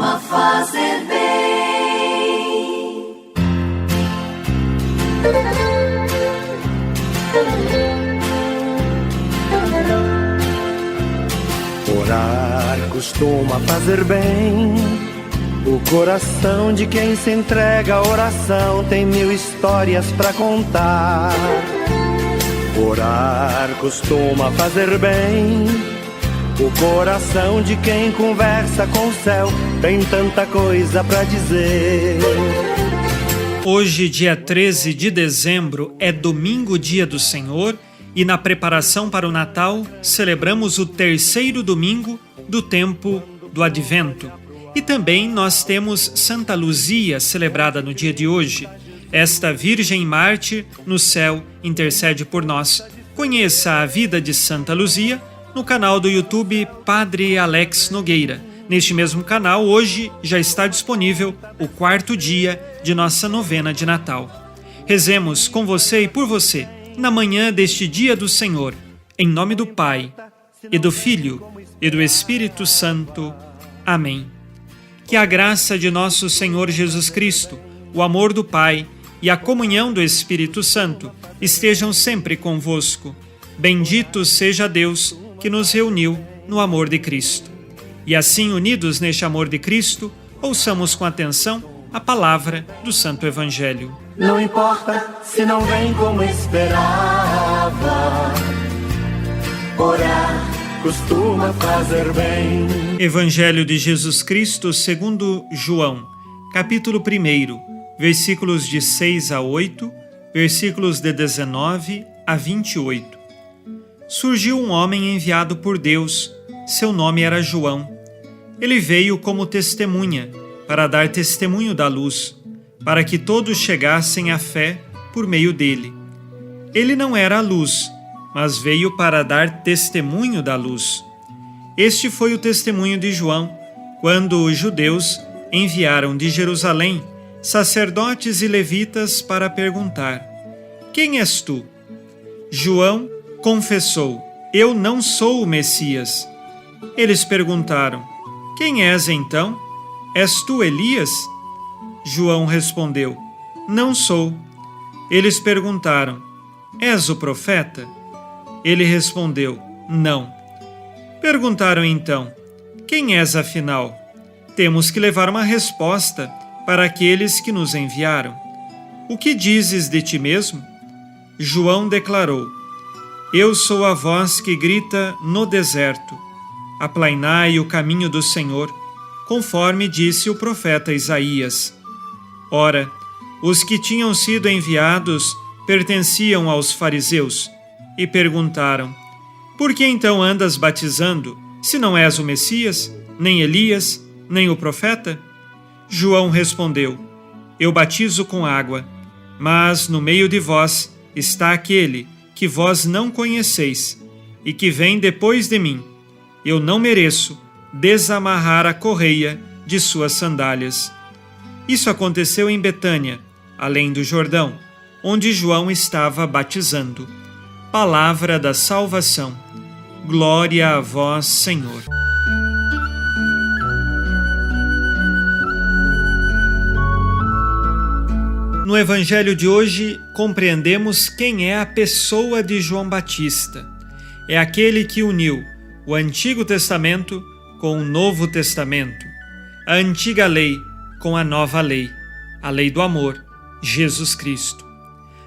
costuma fazer bem. Orar costuma fazer bem. O coração de quem se entrega à oração tem 1000 histórias pra contar. Orar costuma fazer bem. O coração de quem conversa com o céu tem tanta coisa pra dizer. Hoje, dia 13 de dezembro, é domingo, dia do Senhor, e na preparação para o Natal, celebramos o terceiro domingo do tempo do Advento. E também nós temos Santa Luzia, celebrada no dia de hoje. Esta Virgem Mártir no céu intercede por nós. Conheça a vida de Santa Luzia no canal do YouTube Padre Alex Nogueira. Neste mesmo canal, hoje já está disponível o 4º dia de nossa novena de Natal. Rezemos com você e por você, na manhã deste dia do Senhor, em nome do Pai, e do Filho, e do Espírito Santo. Amém. Que a graça de nosso Senhor Jesus Cristo, o amor do Pai e a comunhão do Espírito Santo estejam sempre convosco. Bendito seja Deus que nos reuniu no amor de Cristo. E assim, unidos neste amor de Cristo, ouçamos com atenção a palavra do Santo Evangelho. Não importa se não vem como esperava, orar costuma fazer bem. Evangelho de Jesus Cristo segundo João, capítulo 1, versículos de 6 a 8, versículos de 19 a 28. Surgiu um homem enviado por Deus, seu nome era João. Ele veio como testemunha, para dar testemunho da luz, para que todos chegassem à fé por meio dele. Ele não era a luz, mas veio para dar testemunho da luz. Este foi o testemunho de João, quando os judeus enviaram de Jerusalém sacerdotes e levitas para perguntar: Quem és tu? João confessou: Eu não sou o Messias. Eles perguntaram: Quem és então? És tu Elias? João respondeu: Não sou. Eles perguntaram: És o profeta? Ele respondeu: Não. Perguntaram então: Quem és afinal? Temos que levar uma resposta para aqueles que nos enviaram. O que dizes de ti mesmo? João declarou: Eu sou a voz que grita no deserto: Aplainai o caminho do Senhor, conforme disse o profeta Isaías. Ora, os que tinham sido enviados pertenciam aos fariseus e perguntaram: Por que então andas batizando, se não és o Messias, nem Elias, nem o profeta? João respondeu: Eu batizo com água, mas no meio de vós está aquele que vós não conheceis e que vem depois de mim. Eu não mereço desamarrar a correia de suas sandálias. Isso aconteceu em Betânia, além do Jordão, onde João estava batizando. Palavra da salvação. Glória a vós, Senhor. No Evangelho de hoje, compreendemos quem é a pessoa de João Batista. É aquele que uniu o Antigo Testamento com o Novo Testamento, a antiga lei com a nova lei, a lei do amor, Jesus Cristo.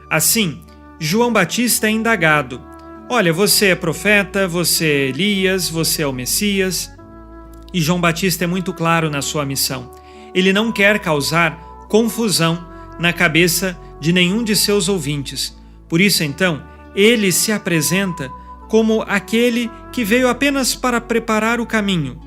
Assim, João Batista é indagado: Olha, você é profeta, você é Elias, você é o Messias. E João Batista é muito claro na sua missão. Ele não quer causar confusão na cabeça de nenhum de seus ouvintes. Por isso, então, ele se apresenta como aquele que veio apenas para preparar o caminho.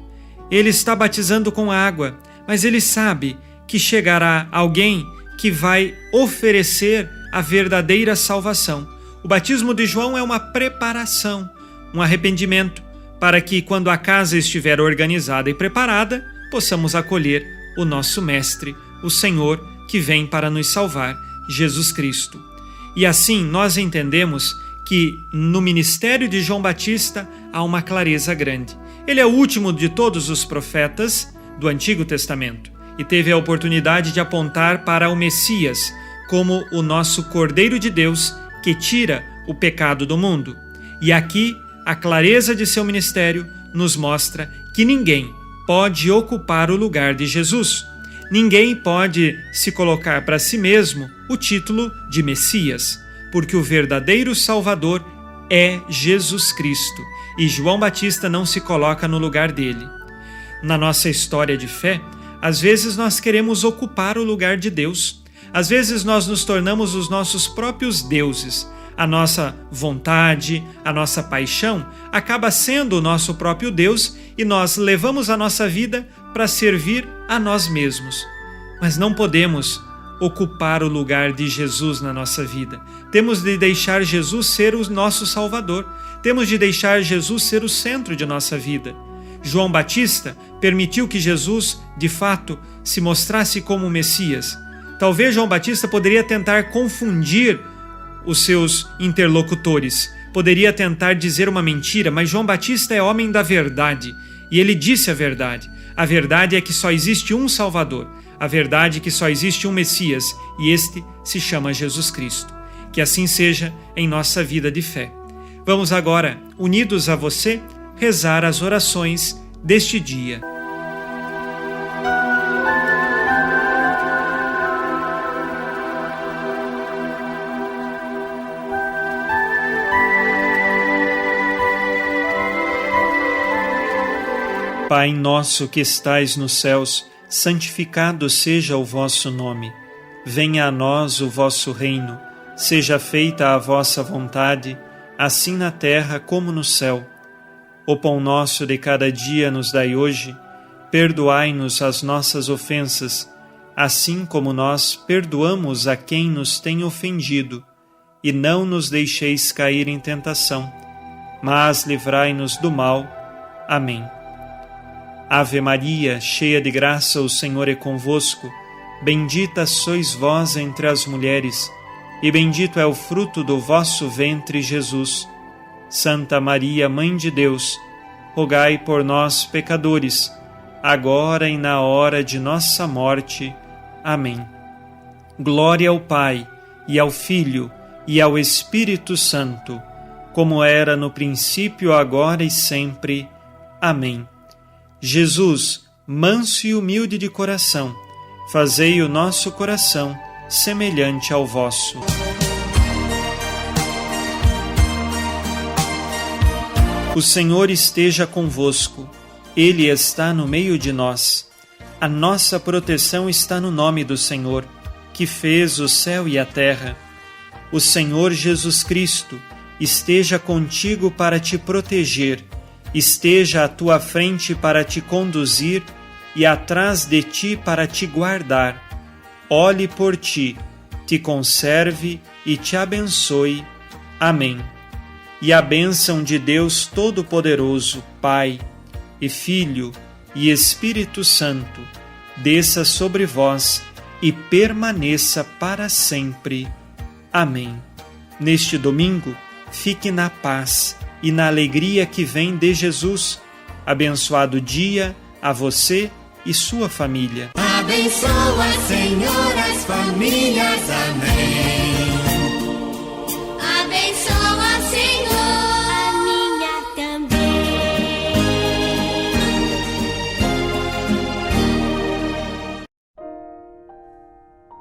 Ele está batizando com água, mas ele sabe que chegará alguém que vai oferecer a verdadeira salvação. O batismo de João é uma preparação, um arrependimento, para que, quando a casa estiver organizada e preparada, possamos acolher o nosso Mestre, o Senhor, que vem para nos salvar, Jesus Cristo. E assim nós entendemos que no ministério de João Batista há uma clareza grande. Ele é o último de todos os profetas, do Antigo Testamento e teve a oportunidade de apontar para o Messias como o nosso Cordeiro de Deus que tira o pecado do mundo. E aqui, a clareza de seu ministério nos mostra que ninguém pode ocupar o lugar de Jesus. Ninguém pode se colocar para si mesmo o título de Messias, porque o verdadeiro Salvador é Jesus Cristo, e João Batista não se coloca no lugar dele. Na nossa história de fé, às vezes nós queremos ocupar o lugar de Deus. Às vezes nós nos tornamos os nossos próprios deuses. A nossa vontade, a nossa paixão acaba sendo o nosso próprio Deus e nós levamos a nossa vida para servir a nós mesmos. Mas não podemos ocupar o lugar de Jesus na nossa vida. Temos de deixar Jesus ser o nosso Salvador. Temos de deixar Jesus ser o centro de nossa vida. João Batista permitiu que Jesus, de fato, se mostrasse como o Messias. Talvez João Batista poderia tentar confundir os seus interlocutores, poderia tentar dizer uma mentira, mas João Batista é homem da verdade e ele disse a verdade. A verdade é que só existe um Salvador, a verdade é que só existe um Messias e este se chama Jesus Cristo. Que assim seja em nossa vida de fé. Vamos agora, unidos a você, rezar as orações deste dia. Pai nosso que estais nos céus, santificado seja o vosso nome. Venha a nós o vosso reino. Seja feita a vossa vontade, assim na terra como no céu. O pão nosso de cada dia nos dai hoje. Perdoai-nos as nossas ofensas, assim como nós perdoamos a quem nos tem ofendido. E não nos deixeis cair em tentação, mas livrai-nos do mal. Amém. Ave Maria, cheia de graça, o Senhor é convosco. Bendita sois vós entre as mulheres, e bendito é o fruto do vosso ventre, Jesus. Santa Maria, Mãe de Deus, rogai por nós, pecadores, agora e na hora de nossa morte. Amém. Glória ao Pai, e ao Filho, e ao Espírito Santo, como era no princípio, agora e sempre. Amém. Jesus, manso e humilde de coração, fazei o nosso coração semelhante ao vosso. O Senhor esteja convosco, Ele está no meio de nós. A nossa proteção está no nome do Senhor, que fez o céu e a terra. O Senhor Jesus Cristo esteja contigo para te proteger, esteja à tua frente para te conduzir e atrás de ti para te guardar. Olhe por ti, te conserve e te abençoe. Amém. E a bênção de Deus Todo-Poderoso, Pai e Filho e Espírito Santo, desça sobre vós e permaneça para sempre. Amém. Neste domingo, fique na paz e na alegria que vem de Jesus. Abençoado dia a você e sua família. Abençoa, Senhor, as famílias. Amém. Abençoa, Senhor, a minha também.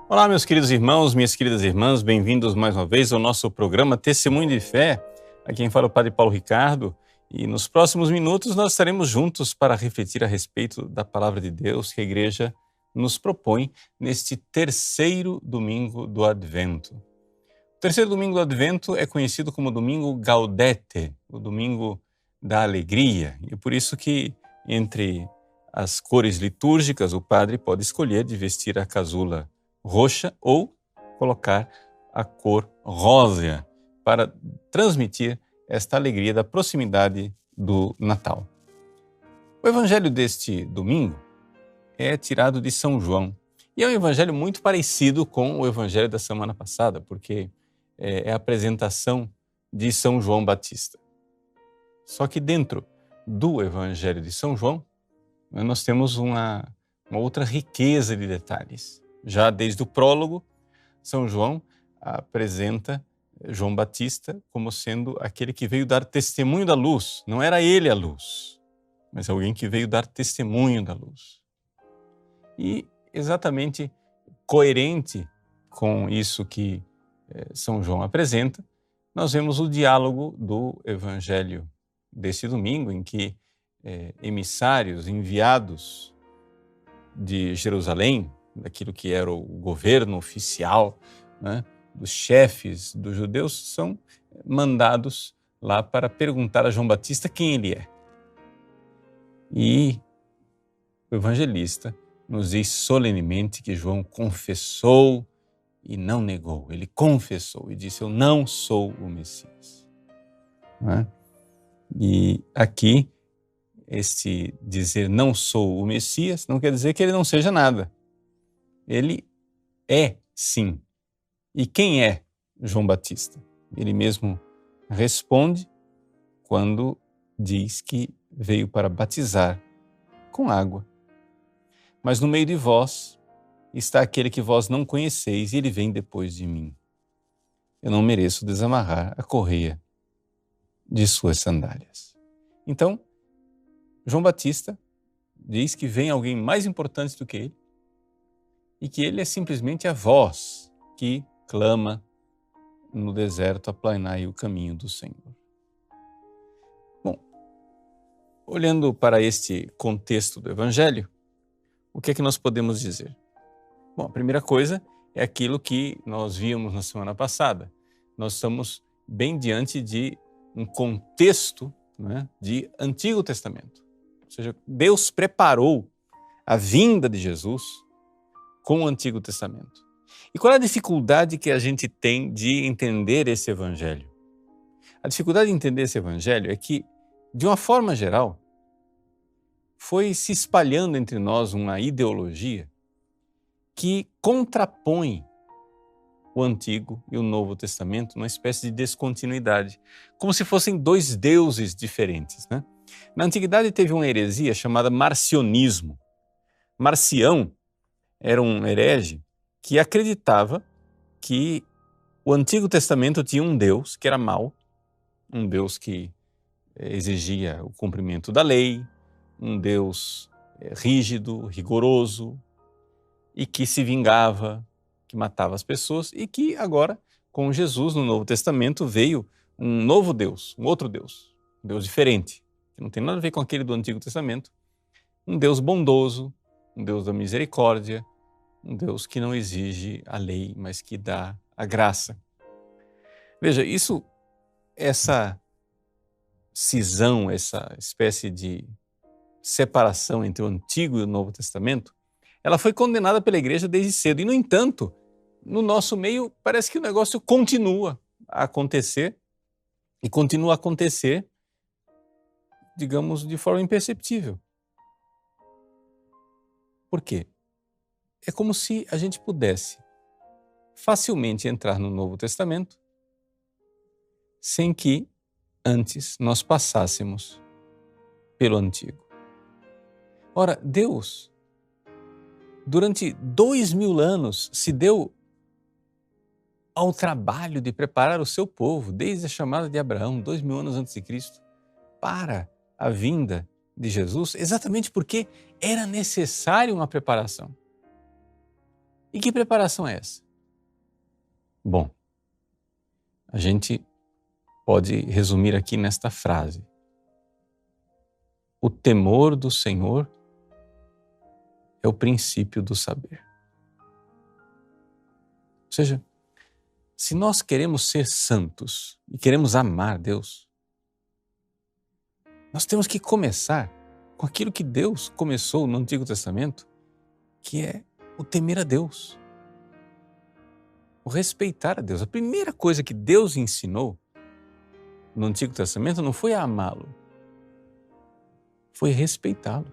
Olá, meus queridos irmãos, minhas queridas irmãs, bem-vindos mais uma vez ao nosso programa Testemunho de Fé. Aqui quem fala é o Padre Paulo Ricardo, e nos próximos minutos nós estaremos juntos para refletir a respeito da Palavra de Deus que a Igreja nos propõe neste terceiro domingo do Advento. O terceiro domingo do Advento é conhecido como Domingo Gaudete, o Domingo da Alegria, e é por isso que entre as cores litúrgicas o padre pode escolher de vestir a casula roxa ou colocar a cor rósea, para transmitir esta alegria da proximidade do Natal. O evangelho deste domingo é tirado de São João e é um evangelho muito parecido com o evangelho da semana passada, porque é a apresentação de São João Batista. Só que dentro do evangelho de São João nós temos uma outra riqueza de detalhes. Já desde o prólogo, São João apresenta João Batista como sendo aquele que veio dar testemunho da luz. Não era ele a luz, mas alguém que veio dar testemunho da luz. E exatamente coerente com isso que São João apresenta, nós vemos o diálogo do Evangelho desse domingo, em que emissários enviados de Jerusalém, daquilo que era o governo oficial, né, dos chefes dos judeus, são mandados lá para perguntar a João Batista quem ele é. E o evangelista nos diz solenemente que João confessou e não negou. Ele confessou e disse: eu não sou o Messias. Não é? E aqui, esse dizer não sou o Messias não quer dizer que ele não seja nada. Ele é, sim. E quem é João Batista? Ele mesmo responde quando diz que veio para batizar com água. Mas no meio de vós está aquele que vós não conheceis, e ele vem depois de mim. Eu não mereço desamarrar a correia de suas sandálias. Então, João Batista diz que vem alguém mais importante do que ele e que ele é simplesmente a voz que clama no deserto: aplanai o caminho do Senhor. Bom, olhando para este contexto do Evangelho, o que é que nós podemos dizer? Bom, a primeira coisa é aquilo que nós vimos na semana passada. Nós estamos bem diante de um contexto, né, de Antigo Testamento. Ou seja, Deus preparou a vinda de Jesus com o Antigo Testamento. E qual é a dificuldade que a gente tem de entender esse Evangelho? A dificuldade de entender esse Evangelho é que, de uma forma geral, foi se espalhando entre nós uma ideologia que contrapõe o Antigo e o Novo Testamento numa espécie de descontinuidade, como se fossem dois deuses diferentes, né? Na Antiguidade teve uma heresia chamada marcionismo. Marcião era um herege que acreditava que o Antigo Testamento tinha um Deus que era mau, um Deus que exigia o cumprimento da lei, um Deus rígido, rigoroso, e que se vingava, que matava as pessoas, e que agora, com Jesus no Novo Testamento, veio um novo Deus, um outro Deus, um Deus diferente, que não tem nada a ver com aquele do Antigo Testamento, um Deus bondoso, um Deus da misericórdia, um Deus que não exige a lei, mas que dá a graça. Veja, essa cisão, essa espécie de separação entre o Antigo e o Novo Testamento, ela foi condenada pela igreja desde cedo. E, no entanto, no nosso meio, parece que o negócio continua a acontecer e continua a acontecer, digamos, de forma imperceptível. Por quê? É como se a gente pudesse facilmente entrar no Novo Testamento sem que antes nós passássemos pelo Antigo. Ora, Deus, durante 2000 anos, se deu ao trabalho de preparar o seu povo, desde a chamada de Abraão, 2000 anos antes de Cristo, para a vinda de Jesus, exatamente porque era necessária uma preparação. E que preparação é essa? Bom, a gente pode resumir aqui nesta frase: o temor do Senhor é o princípio do saber. Ou seja, se nós queremos ser santos e queremos amar Deus, nós temos que começar com aquilo que Deus começou no Antigo Testamento, que é o temer a Deus, o respeitar a Deus. A primeira coisa que Deus ensinou no Antigo Testamento não foi a amá-lo, foi respeitá-lo.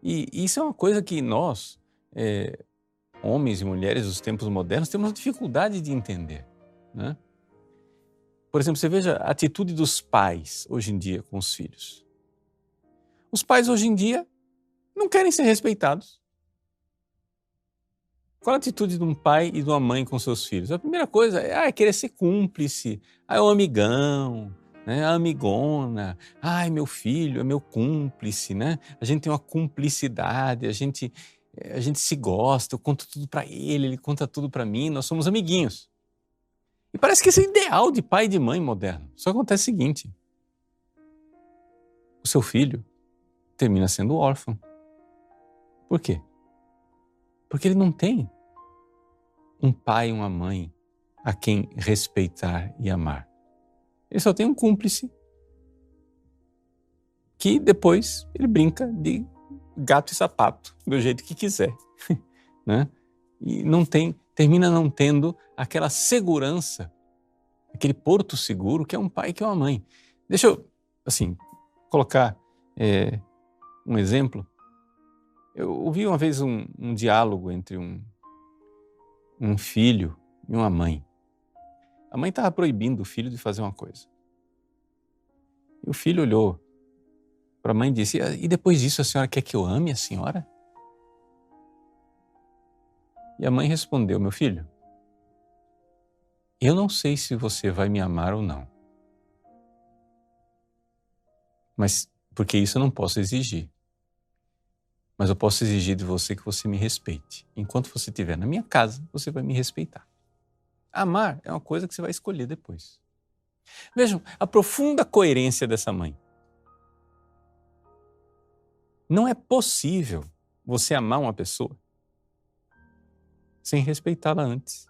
E isso é uma coisa que nós, homens e mulheres dos tempos modernos, temos dificuldade de entender, né? Por exemplo, você veja a atitude dos pais hoje em dia com os filhos. Os pais hoje em dia não querem ser respeitados. Qual a atitude de um pai e de uma mãe com seus filhos? A primeira coisa é querer ser cúmplice. É o amigão, né? A amigona. Ai, meu filho é meu cúmplice, né? A gente tem uma cumplicidade, a gente se gosta, eu conto tudo para ele conta tudo para mim, nós somos amiguinhos. E parece que esse é o ideal de pai e de mãe moderno. Só acontece o seguinte: o seu filho termina sendo órfão. Por quê? Porque ele não tem um pai e uma mãe a quem respeitar e amar. Ele só tem um cúmplice que depois ele brinca de gato e sapato, do jeito que quiser, né? E termina não tendo aquela segurança, aquele porto seguro que é um pai e que é uma mãe. Deixa eu, colocar um exemplo. Eu ouvi uma vez um diálogo entre um filho e uma mãe. A mãe estava proibindo o filho de fazer uma coisa. E o filho olhou para a mãe e disse: e depois disso a senhora quer que eu ame a senhora? E a mãe respondeu: meu filho, eu não sei se você vai me amar ou não. Mas porque isso eu não posso exigir. Mas eu posso exigir de você que você me respeite. Enquanto você estiver na minha casa, você vai me respeitar. Amar é uma coisa que você vai escolher depois. Vejam a profunda coerência dessa mãe. Não é possível você amar uma pessoa sem respeitá-la antes.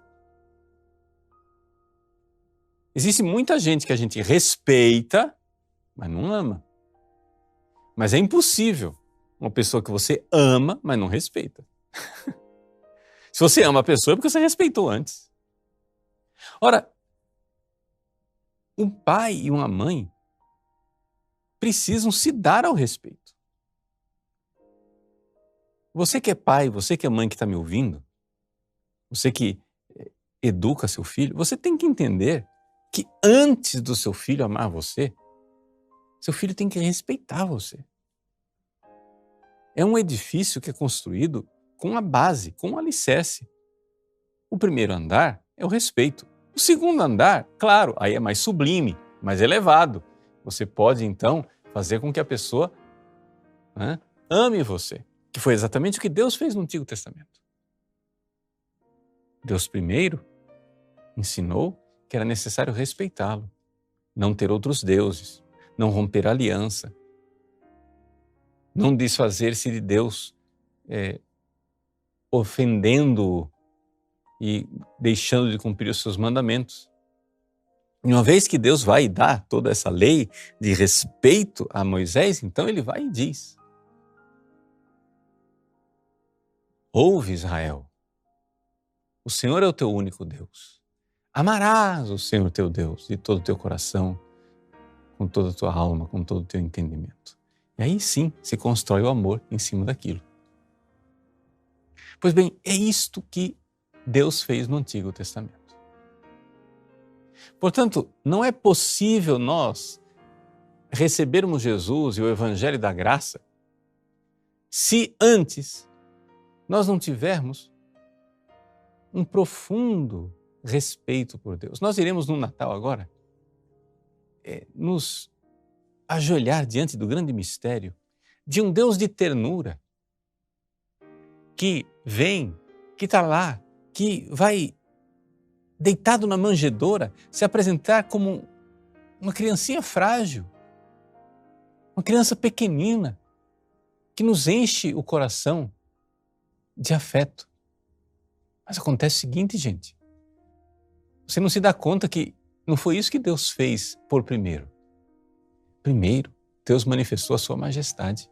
Existe muita gente que a gente respeita, mas não ama. Mas é impossível uma pessoa que você ama, mas não respeita. Se você ama a pessoa é porque você respeitou antes. Ora, um pai e uma mãe precisam se dar ao respeito. Você que é pai, você que é mãe que está me ouvindo, você que educa seu filho, você tem que entender que antes do seu filho amar você, seu filho tem que respeitar você. É um edifício que é construído com a base, com o alicerce. O primeiro andar é o respeito. O segundo andar, claro, aí é mais sublime, mais elevado. Você pode, então, fazer com que a pessoa ame você, que foi exatamente o que Deus fez no Antigo Testamento. Deus primeiro ensinou que era necessário respeitá-lo, não ter outros deuses, não romper a aliança, não desfazer-se de Deus, ofendendo-o e deixando de cumprir os seus mandamentos. E uma vez que Deus vai dar toda essa lei de respeito a Moisés, então ele vai e diz: ouve, Israel, o Senhor é o teu único Deus. Amarás o Senhor teu Deus de todo o teu coração, com toda a tua alma, com todo o teu entendimento. E aí sim se constrói o amor em cima daquilo. Pois bem, é isto que Deus fez no Antigo Testamento. Portanto, não é possível nós recebermos Jesus e o Evangelho da Graça se antes nós não tivermos um profundo respeito por Deus. Nós iremos no Natal agora nos ajoelhar diante do grande mistério de um Deus de ternura que vem, que está lá, que vai deitado na manjedoura se apresentar como uma criancinha frágil, uma criança pequenina que nos enche o coração de afeto. Mas acontece o seguinte, gente, você não se dá conta que não foi isso que Deus fez por primeiro. Primeiro, Deus manifestou a sua majestade.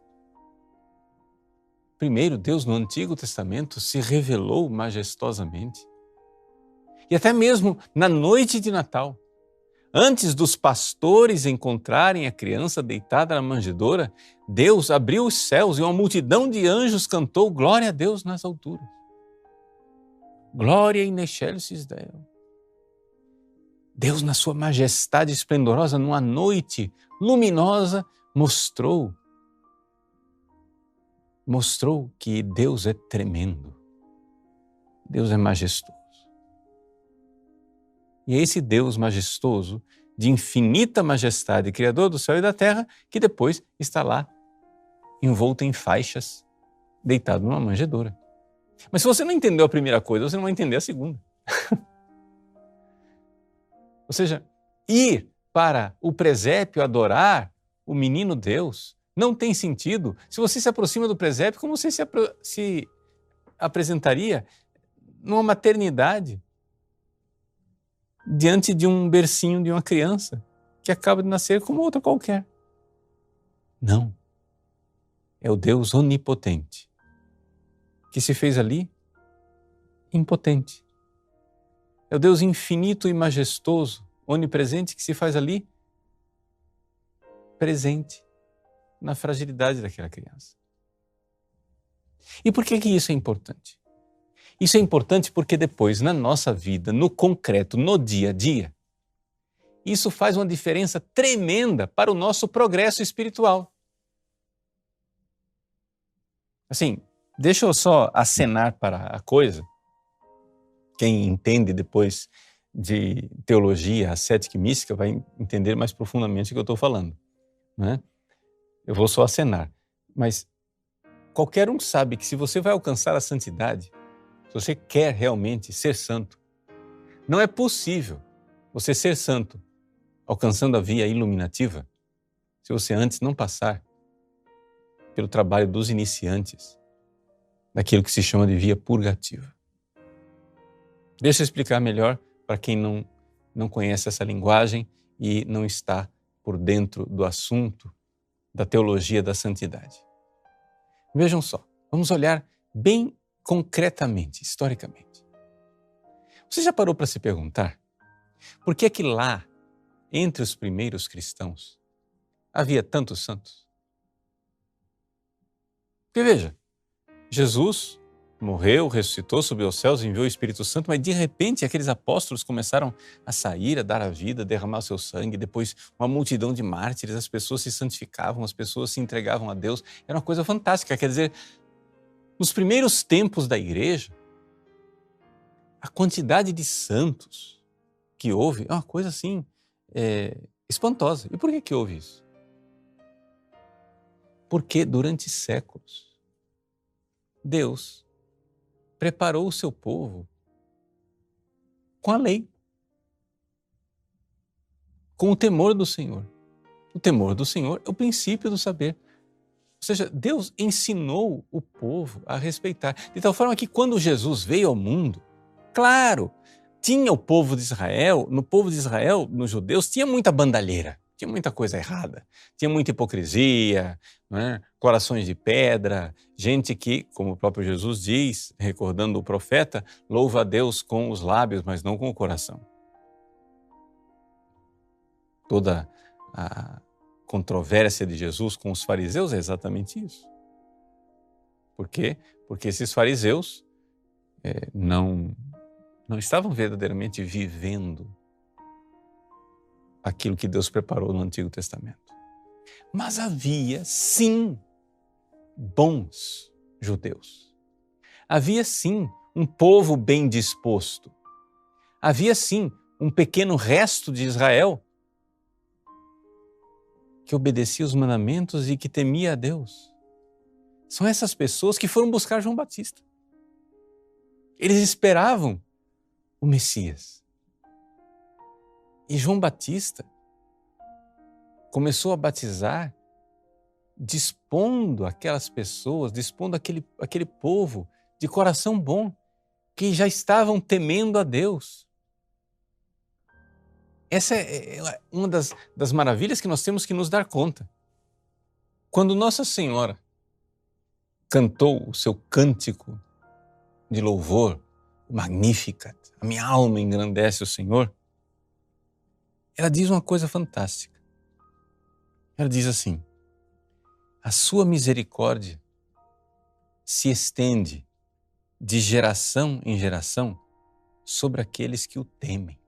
Primeiro, Deus no Antigo Testamento se revelou majestosamente. E até mesmo na noite de Natal, antes dos pastores encontrarem a criança deitada na manjedoura, Deus abriu os céus e uma multidão de anjos cantou glória a Deus nas alturas. Glória in excelsis Deo. Deus, na sua majestade esplendorosa, numa noite luminosa, mostrou mostrou que Deus é tremendo, Deus é majestoso. E é esse Deus majestoso, de infinita majestade, Criador do céu e da terra, que depois está lá, envolto em faixas, deitado numa manjedoura. Mas se você não entendeu a primeira coisa, você não vai entender a segunda. Ou seja, ir para o presépio adorar o menino Deus não tem sentido. Se você se aproxima do presépio, como você se apresentaria numa maternidade diante de um bercinho de uma criança que acaba de nascer como outra qualquer? Não. É o Deus onipotente que se fez ali impotente. É o Deus infinito e majestoso, onipresente, que se faz ali presente na fragilidade daquela criança. E por que isso é importante? Isso é importante porque depois, na nossa vida, no concreto, no dia a dia, isso faz uma diferença tremenda para o nosso progresso espiritual. Assim, deixa eu só acenar para a coisa. Quem entende depois de teologia ascética e mística vai entender mais profundamente o que eu estou falando, né? Eu vou só acenar. Mas qualquer um sabe que se você vai alcançar a santidade, se você quer realmente ser santo, não é possível você ser santo alcançando a via iluminativa se você antes não passar pelo trabalho dos iniciantes daquilo que se chama de via purgativa. Deixa eu explicar melhor para quem não conhece essa linguagem e não está por dentro do assunto da teologia da santidade. Vejam só, vamos olhar bem concretamente, historicamente. Você já parou para se perguntar por que é que lá, entre os primeiros cristãos, havia tantos santos? Porque veja, Jesus morreu, ressuscitou, subiu aos céus, enviou o Espírito Santo, mas de repente aqueles apóstolos começaram a sair, a dar a vida, a derramar o seu sangue, depois uma multidão de mártires, as pessoas se santificavam, as pessoas se entregavam a Deus. Era uma coisa fantástica, quer dizer, nos primeiros tempos da igreja, a quantidade de santos que houve é uma coisa assim, espantosa. E por que houve isso? Porque durante séculos, Deus preparou o seu povo com a lei, com o temor do Senhor. O temor do Senhor é o princípio do saber. Ou seja, Deus ensinou o povo a respeitar. De tal forma que quando Jesus veio ao mundo, claro, tinha o povo de Israel, no povo de Israel, nos judeus, tinha muita bandalheira, tinha muita coisa errada, tinha muita hipocrisia, não é? Corações de pedra, gente que, como o próprio Jesus diz, recordando o profeta, louva a Deus com os lábios, mas não com o coração. Toda a controvérsia de Jesus com os fariseus é exatamente isso. Por quê? Porque esses fariseus não estavam verdadeiramente vivendo aquilo que Deus preparou no Antigo Testamento. Mas havia, sim, bons judeus. Havia, sim, um povo bem disposto. Havia, sim, um pequeno resto de Israel que obedecia os mandamentos e que temia a Deus. São essas pessoas que foram buscar João Batista. Eles esperavam o Messias. E João Batista começou a batizar, dispondo aquelas pessoas, dispondo aquele povo de coração bom, que já estavam temendo a Deus. Essa é uma das maravilhas que nós temos que nos dar conta. Quando Nossa Senhora cantou o seu cântico de louvor, Magnificat, a minha alma engrandece o Senhor, ela diz uma coisa fantástica. Ela diz assim: a sua misericórdia se estende de geração em geração sobre aqueles que o temem.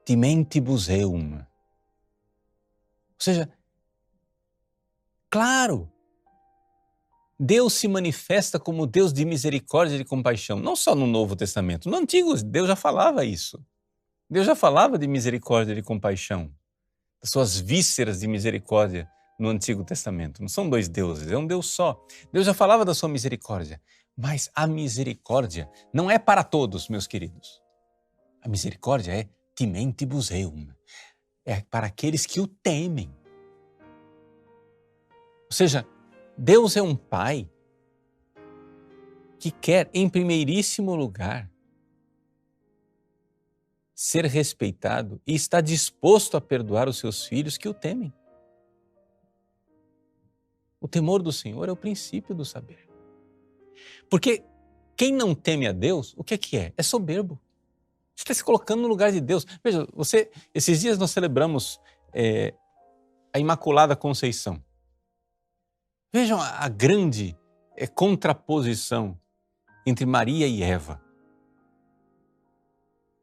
Timentibus eum. Ou seja, Claro! Deus se manifesta como Deus de misericórdia e de compaixão, não só no Novo Testamento. No Antigo, Deus já falava isso. Deus já falava de misericórdia e de compaixão, das suas vísceras de misericórdia no Antigo Testamento. Não são dois deuses, é um Deus só. Deus já falava da sua misericórdia, mas a misericórdia não é para todos, meus queridos. A misericórdia é timentibus eum, é para aqueles que o temem. Ou seja, Deus é um Pai que quer, em primeiríssimo lugar, ser respeitado e está disposto a perdoar os seus filhos que o temem. O temor do Senhor é o princípio do saber. Porque quem não teme a Deus, o que é? É soberbo. Você está se colocando no lugar de Deus. Veja, esses dias nós celebramos a Imaculada Conceição. Vejam a grande contraposição entre Maria e Eva.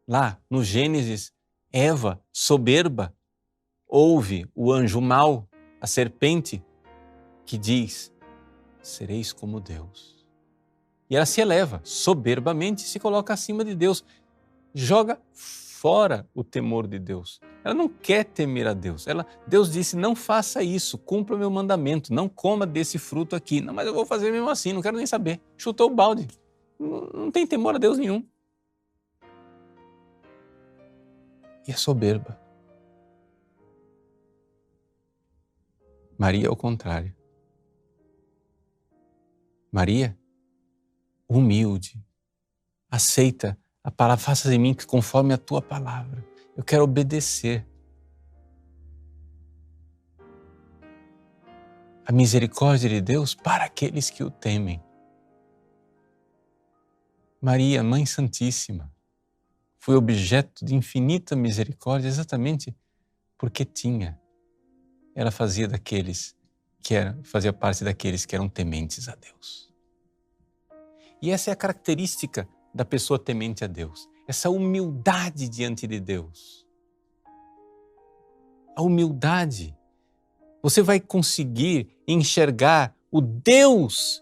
Lá no Gênesis, Eva, soberba, ouve o anjo mau, a serpente, que diz: sereis como Deus. E ela se eleva, soberbamente se coloca acima de Deus, joga fora o temor de Deus. Ela não quer temer a Deus. Deus disse: não faça isso, cumpra o meu mandamento, não coma desse fruto aqui. Não, mas eu vou fazer mesmo assim, não quero nem saber. Chutou o balde. Não tem temor a Deus nenhum. E é soberba. Maria, ao contrário. Maria, humilde, aceita a palavra, faça em mim conforme a tua palavra. Eu quero obedecer. A misericórdia de Deus para aqueles que o temem. Maria, Mãe Santíssima, foi objeto de infinita misericórdia exatamente porque ela fazia parte daqueles que eram tementes a Deus. E essa é a característica da pessoa temente a Deus, essa humildade diante de Deus. A humildade, você vai conseguir enxergar o Deus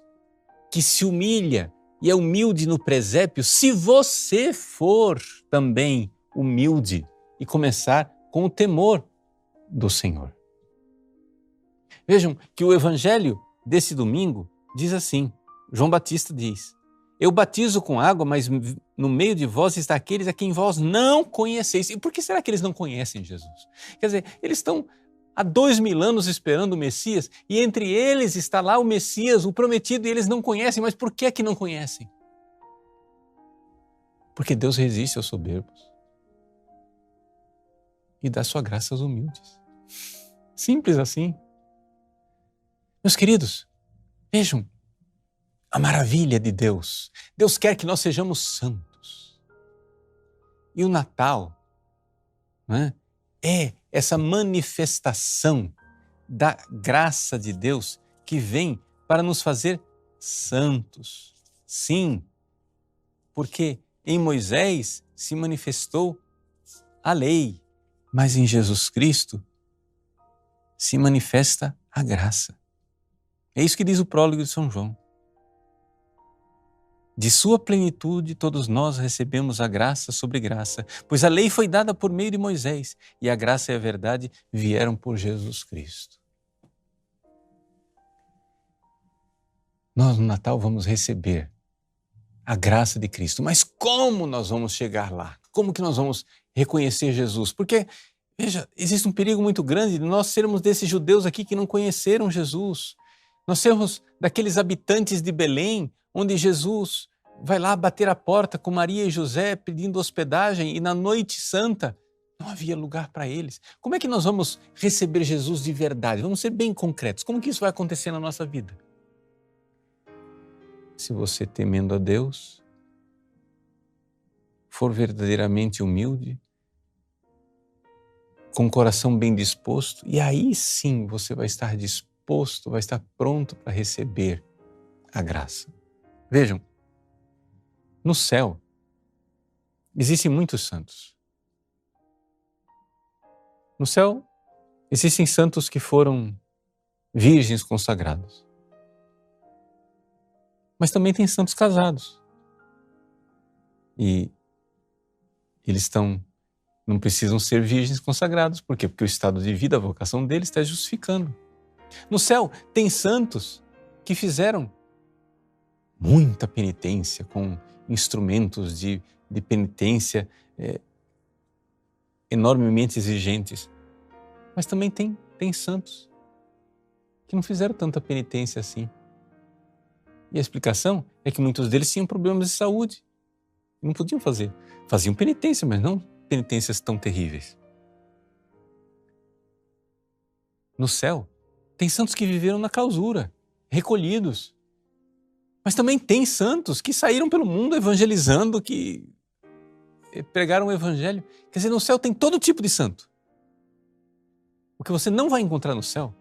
que se humilha e é humilde no presépio, se você for também humilde e começar com o temor do Senhor. Vejam que o evangelho desse domingo diz assim, João Batista diz: eu batizo com água, mas no meio de vós está aqueles a quem vós não conheceis. E por que será que eles não conhecem Jesus? Quer dizer, eles estão há 2000 anos esperando o Messias e entre eles está lá o Messias, o prometido, e eles não conhecem. Mas por que é que não conhecem? Porque Deus resiste aos soberbos e dá sua graça aos humildes. Simples assim. Meus queridos, vejam a maravilha de Deus. Deus quer que nós sejamos santos. E o Natal, é essa manifestação da graça de Deus que vem para nos fazer santos. Sim, porque em Moisés se manifestou a lei, mas em Jesus Cristo se manifesta a graça. É isso que diz o prólogo de São João. De sua plenitude todos nós recebemos a graça sobre graça, pois a lei foi dada por meio de Moisés e a graça e a verdade vieram por Jesus Cristo. Nós no Natal vamos receber a graça de Cristo, mas como nós vamos chegar lá? Como que nós vamos reconhecer Jesus? Porque, veja, existe um perigo muito grande de nós sermos desses judeus aqui que não conheceram Jesus. Nós sermos daqueles habitantes de Belém, onde Jesus vai lá bater a porta com Maria e José pedindo hospedagem e na noite santa não havia lugar para eles. Como é que nós vamos receber Jesus de verdade? Vamos ser bem concretos. Como que isso vai acontecer na nossa vida? Se você, temendo a Deus, for verdadeiramente humilde, com o coração bem disposto, e aí sim você vai estar disposto, vai estar pronto para receber a graça. Vejam, no céu existem muitos santos. No céu existem santos que foram virgens consagrados. Mas também tem santos casados. E eles não precisam ser virgens consagrados. Por quê? Porque o estado de vida, a vocação deles está justificando. No céu tem santos que fizeram muita penitência com instrumentos de penitência enormemente exigentes. Mas também tem santos que não fizeram tanta penitência assim. E a explicação é que muitos deles tinham problemas de saúde. Não podiam fazer. Faziam penitência, mas não penitências tão terríveis. No céu, tem santos que viveram na clausura, recolhidos. Mas também tem santos que saíram pelo mundo evangelizando, que pregaram o evangelho. Quer dizer, no céu tem todo tipo de santo. O que você não vai encontrar no céu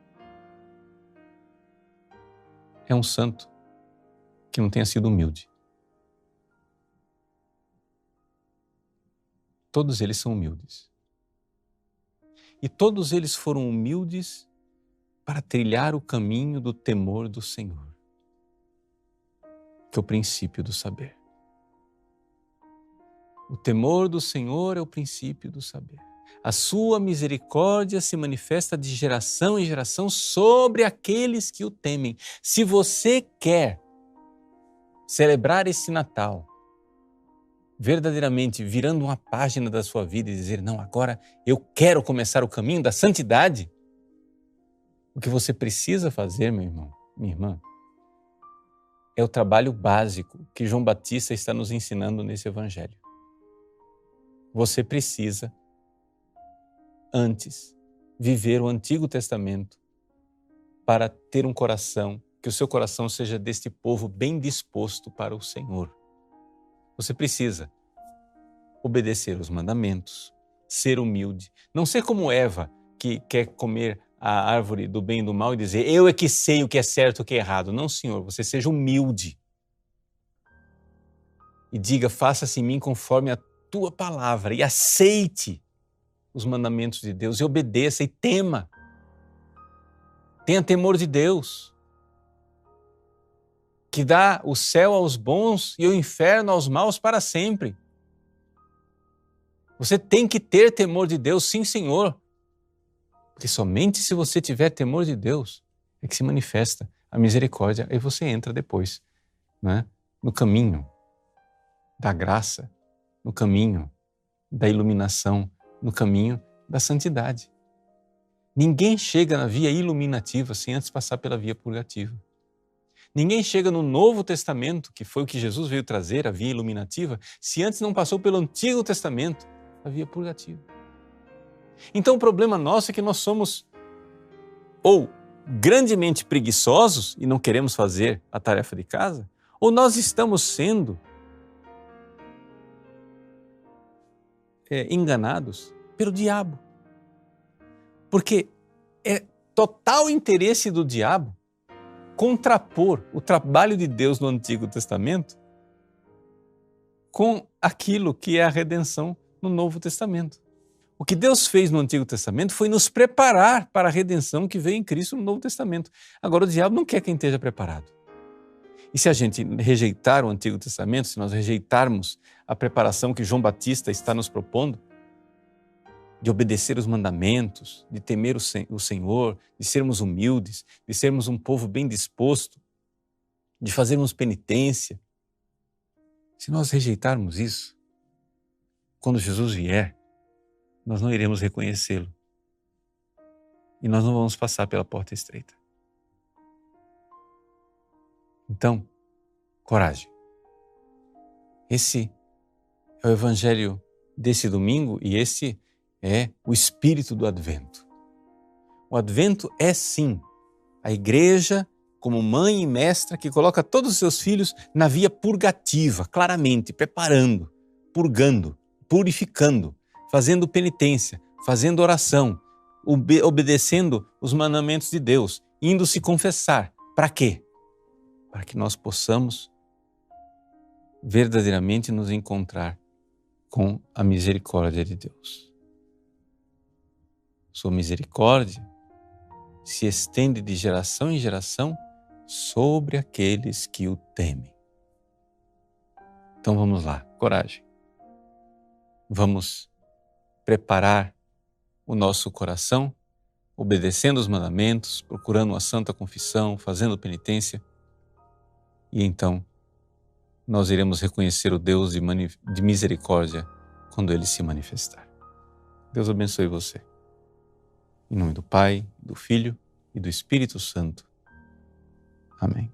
é um santo que não tenha sido humilde. Todos eles são humildes. E todos eles foram humildes para trilhar o caminho do temor do Senhor, que é o princípio do saber. O temor do Senhor é o princípio do saber. A sua misericórdia se manifesta de geração em geração sobre aqueles que o temem. Se você quer celebrar esse Natal, verdadeiramente virando uma página da sua vida e dizer, não, agora eu quero começar o caminho da santidade, o que você precisa fazer, meu irmão, minha irmã, é o trabalho básico que João Batista está nos ensinando nesse Evangelho. Você precisa, antes, viver o Antigo Testamento para ter um coração, que o seu coração seja deste povo bem disposto para o Senhor. Você precisa obedecer os mandamentos, ser humilde, não ser como Eva, que quer comer a árvore do bem e do mal e dizer, eu é que sei o que é certo e o que é errado. Não, Senhor, você seja humilde. E diga, faça-se em mim conforme a tua palavra e aceite os mandamentos de Deus e obedeça e tema. Tenha temor de Deus, que dá o céu aos bons e o inferno aos maus para sempre. Você tem que ter temor de Deus, sim, Senhor. Porque somente se você tiver temor de Deus é que se manifesta a misericórdia e você entra depois, né, no caminho da graça, no caminho da iluminação, no caminho da santidade. Ninguém chega na via iluminativa sem antes passar pela via purgativa. Ninguém chega no Novo Testamento, que foi o que Jesus veio trazer, a via iluminativa, se antes não passou pelo Antigo Testamento, a via purgativa. Então o problema nosso é que nós somos ou grandemente preguiçosos e não queremos fazer a tarefa de casa, ou nós estamos sendo enganados pelo diabo. Porque é total interesse do diabo contrapor o trabalho de Deus no Antigo Testamento com aquilo que é a redenção no Novo Testamento. O que Deus fez no Antigo Testamento foi nos preparar para a redenção que veio em Cristo no Novo Testamento. Agora o diabo não quer quem esteja preparado. E se a gente rejeitar o Antigo Testamento, se nós rejeitarmos a preparação que João Batista está nos propondo, de obedecer os mandamentos, de temer o Senhor, de sermos humildes, de sermos um povo bem disposto, de fazermos penitência, se nós rejeitarmos isso, quando Jesus vier, nós não iremos reconhecê-lo. E nós não vamos passar pela porta estreita. Então, coragem. Esse é o Evangelho desse domingo e esse é o espírito do Advento. O Advento é, sim, a igreja como mãe e mestra que coloca todos os seus filhos na via purgativa, claramente, preparando, purgando, purificando, fazendo penitência, fazendo oração, obedecendo os mandamentos de Deus, indo se confessar. Para quê? Para que nós possamos verdadeiramente nos encontrar com a misericórdia de Deus. Sua misericórdia se estende de geração em geração sobre aqueles que o temem. Então vamos lá, coragem. Vamos preparar o nosso coração, obedecendo os mandamentos, procurando uma santa confissão, fazendo penitência. E então nós iremos reconhecer o Deus de misericórdia quando Ele se manifestar. Deus abençoe você. Em nome do Pai, do Filho e do Espírito Santo. Amém.